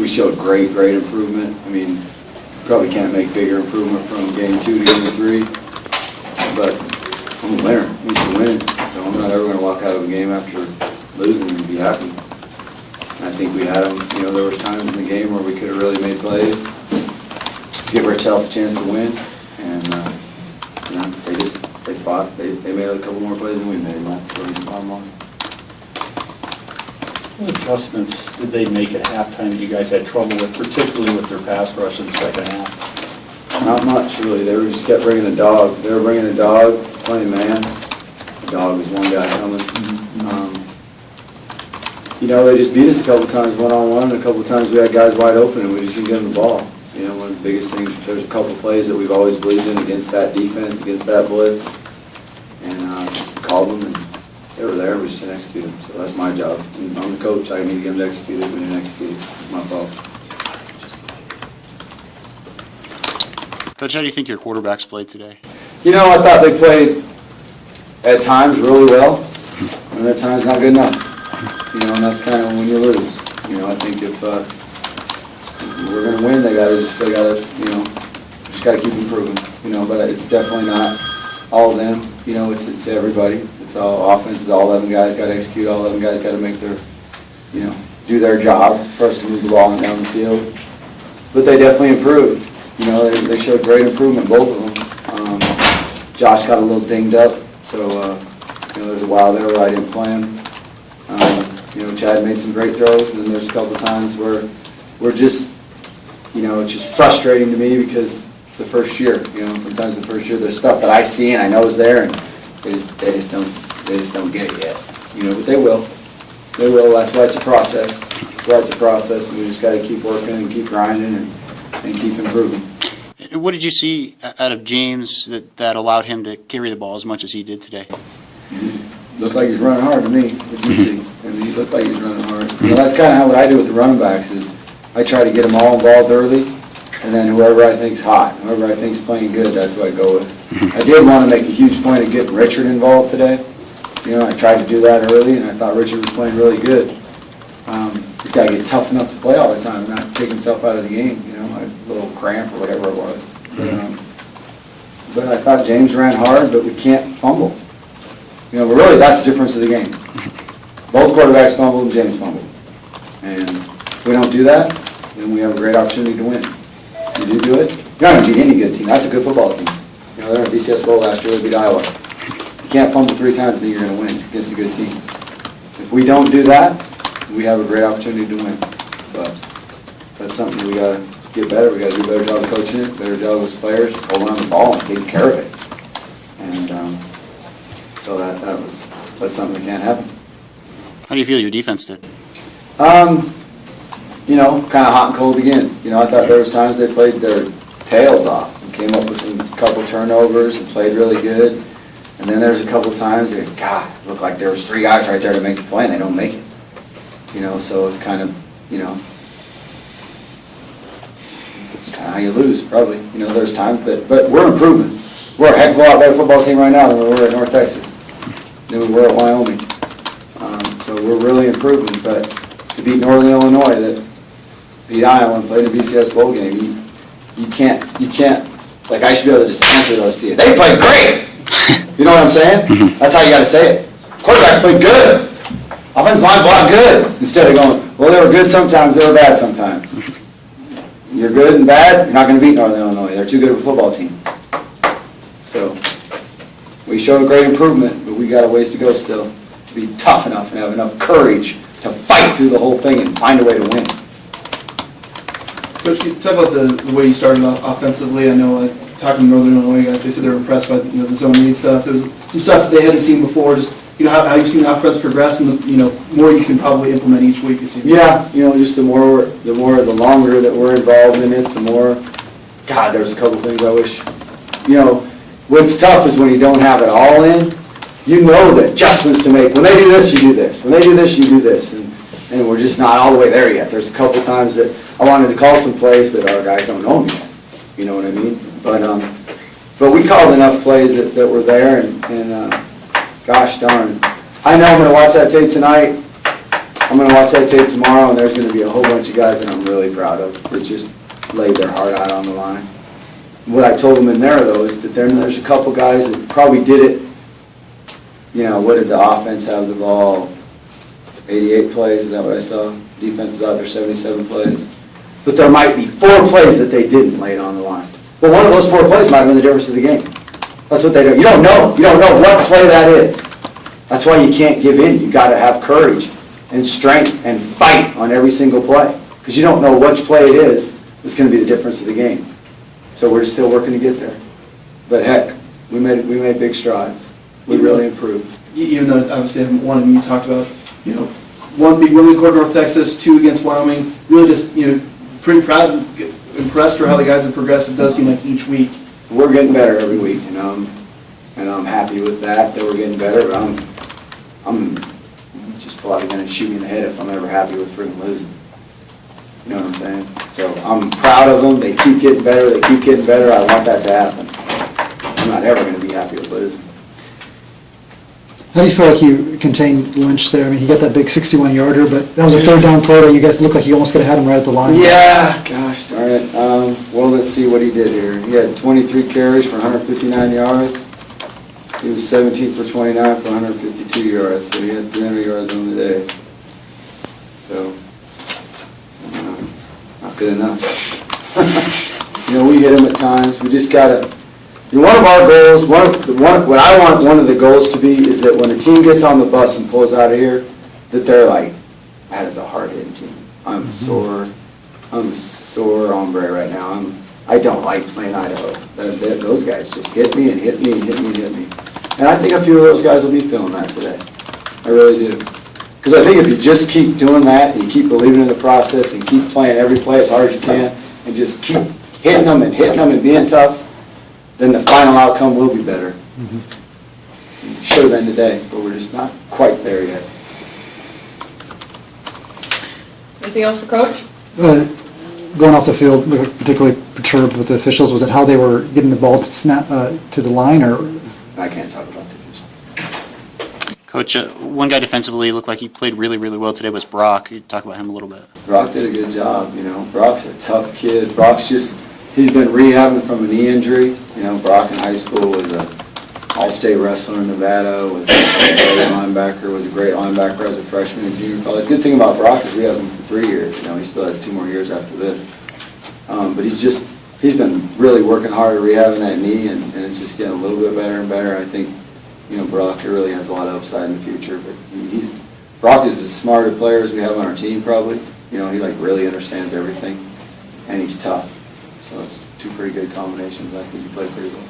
we showed great improvement. I mean, probably can't make bigger improvement from game 2 to game 3, but I'm a winner. I need to win, so I'm not ever going to walk out of a game after losing and be happy. I think we had them, you know, there was times in the game where we could have really made plays, give ourselves a chance to win, and you know, they fought. They made a couple more plays than we made. So it's bottom line. What adjustments did they make at halftime that you guys had trouble with, particularly with their pass rush in the second half? Not much, really. They just kept bringing the dog. They were bringing the dog, playing man. The dog was one guy coming. You know, they just beat us a couple times one-on-one, and a couple times we had guys wide open, and we just didn't give them the ball. You know, one of the biggest things, there's a couple plays that we've always believed in against that defense, against that blitz, and called them, and they were there, we just didn't execute them. So that's my job. And I'm the coach, I need to get them to execute it. We didn't execute it. It's my fault. Coach, how do you think your quarterbacks played today? You know, I thought they played at times really well, and at times not good enough. You know, and that's kind of when you lose. You know, I think if we're going to win, they got to, you know, just got to keep improving. You know, but it's definitely not all of them. You know, it's everybody. It's all offense. It's all 11 guys got to execute. All 11 guys got to make their, you know, do their job first to move the ball down the field. But they definitely improved. You know, they showed great improvement, both of them. Josh got a little dinged up, so you know, there's a while there where I didn't play him. You know, Chad made some great throws, and then there's a couple of times where we're just, you know, it's just frustrating to me because it's the first year. You know, sometimes the first year there's stuff that I see and I know is there, and they just don't get it yet. You know, but they will. They will. That's why it's a process. That's why it's a process, and we just got to keep working and keep grinding and keep improving. What did you see out of James that allowed him to carry the ball as much as he did today? Looked like he's running hard to me. What did you see? I mean, he looked like he's running hard. You know, that's kind of what I do with the running backs is I try to get them all involved early, and then whoever I think's hot, whoever I think's playing good, that's who I go with. I did want to make a huge point of getting Richard involved today. You know, I tried to do that early, and I thought Richard was playing really good. He's got to get tough enough to play all the time and not take himself out of the game, you know, a little cramp or whatever it was. But I thought James ran hard, but we can't fumble. You know, but really that's the difference of the game. Both quarterbacks fumbled and James fumbled. And if we don't do that, then we have a great opportunity to win. You do it, you're not going to beat any good team. That's a good football team. You know, they're in a BCS Bowl last year, they beat Iowa. You can't fumble 3 times, then you're going to win against a good team. If we don't do that, we have a great opportunity to win. But that's something we got to get better. We got to do a better job of coaching it, better job as players, holding on the ball and taking care of it. And so that's something that can't happen. How do you feel your defense did? You know, kind of hot and cold again. You know, I thought there was times they played their tails off and came up with some couple turnovers and played really good. And then there's a couple times that, God, it looked like there was 3 guys right there to make the play and they don't make it. You know, so it's kind of, you know, it's kind of how you lose, probably. You know, there's times, but we're improving. We're a heck of a lot better football team right now than we were at North Texas, than we were at Wyoming. So we're really improving, but to beat Northern Illinois, that beat Iowa and played a BCS bowl game, you can't, like I should be able to just answer those to you. They played great! You know what I'm saying? That's how you got to say it. Quarterbacks played good. Offensive line blocked good. Instead of going, well, they were good sometimes, they were bad sometimes. You're good and bad, you're not going to beat Northern Illinois. They're too good of a football team. So we showed a great improvement, but we got a ways to go still. To be tough enough and have enough courage to fight through the whole thing and find a way to win. Coach, can you talk about the way you started off offensively? I know, talking to Northern Illinois guys, they said they were impressed by the zone read stuff. There was some stuff that they hadn't seen before. Just how you've seen the offense progress, and more you can probably implement each week. It seems. Yeah, just the longer that we're involved in it, the more. God, there's a couple things I wish. What's tough is when you don't have it all in. You know the adjustments to make. When they do this, you do this. When they do this, you do this, and we're just not all the way there yet. There's a couple times that I wanted to call some plays, but our guys don't know them yet. You know what I mean? But we called enough plays that were there, and gosh darn, I know I'm going to watch that tape tonight, I'm gonna watch that tape tomorrow, and there's gonna be a whole bunch of guys that I'm really proud of that just laid their heart out on the line. What I told them in there, though, is that there's a couple guys that probably did it, what did the offense have the ball? 88 plays, is that what I saw? Defense is out there 77 plays. But there might be 4 plays that they didn't lay it on the line. But one of those 4 plays might have been the difference of the game. That's what they do. You don't know. You don't know what play that is. That's why you can't give in. You got to have courage and strength and fight on every single play, because you don't know which play it is that's going to be the difference of the game. So we're just still working to get there. But heck, we made big strides. We really improved. Even though obviously one of them you talked about, one big win against North Texas, 2 against Wyoming. Really just pretty proud and impressed for how the guys have progressed. It does seem like each week. We're getting better every week, and I'm happy with that we're getting better. But I'm just probably going to shoot me in the head if I'm ever happy with freaking losing. You know what I'm saying? So I'm proud of them. They keep getting better. They keep getting better. I want that to happen. I'm not ever going to be happy with losing. How do you feel like you contained Lynch there? I mean, he got that big 61-yarder, but that was a third down play that you guys looked like you almost could have had him right at the line. Yeah, gosh darn it. Well, let's see what he did here. He had 23 carries for 159 yards. He was 17 for 29 for 152 yards, so he had 300 yards on the day. So, not good enough. We hit him at times. We just got to... one of our goals, what I want one of the goals to be is that when a team gets on the bus and pulls out of here, that they're like, that is a hard-hitting team. I'm sore hombre right now. I don't like playing Idaho. Those guys just hit me and hit me and hit me and hit me. And I think a few of those guys will be feeling that today. I really do. Because I think if you just keep doing that, and you keep believing in the process, and keep playing every play as hard as you can, and just keep hitting them and being tough, then the final outcome will be better. Mm-hmm. Should have been today, but we're just not quite there yet. Anything else for Coach? Going off the field, particularly perturbed with the officials, was it how they were getting the ball to snap to the line, or? I can't talk about the officials. Coach, one guy defensively looked like he played really, really well today was Brock. Could you talk about him a little bit? Brock did a good job. Brock's a tough kid. He's been rehabbing from a knee injury. Brock in high school was an all-state wrestler in Nevada, was a great linebacker as a freshman in junior college. Good thing about Brock is we have him for 3 years. He still has 2 more years after this. But he's been really working hard at rehabbing that knee, and it's just getting a little bit better and better. I think, Brock really has a lot of upside in the future. But Brock is as smart a player as we have on our team, probably. He really understands everything, and he's tough. So it's 2 pretty good combinations. I think he played pretty well.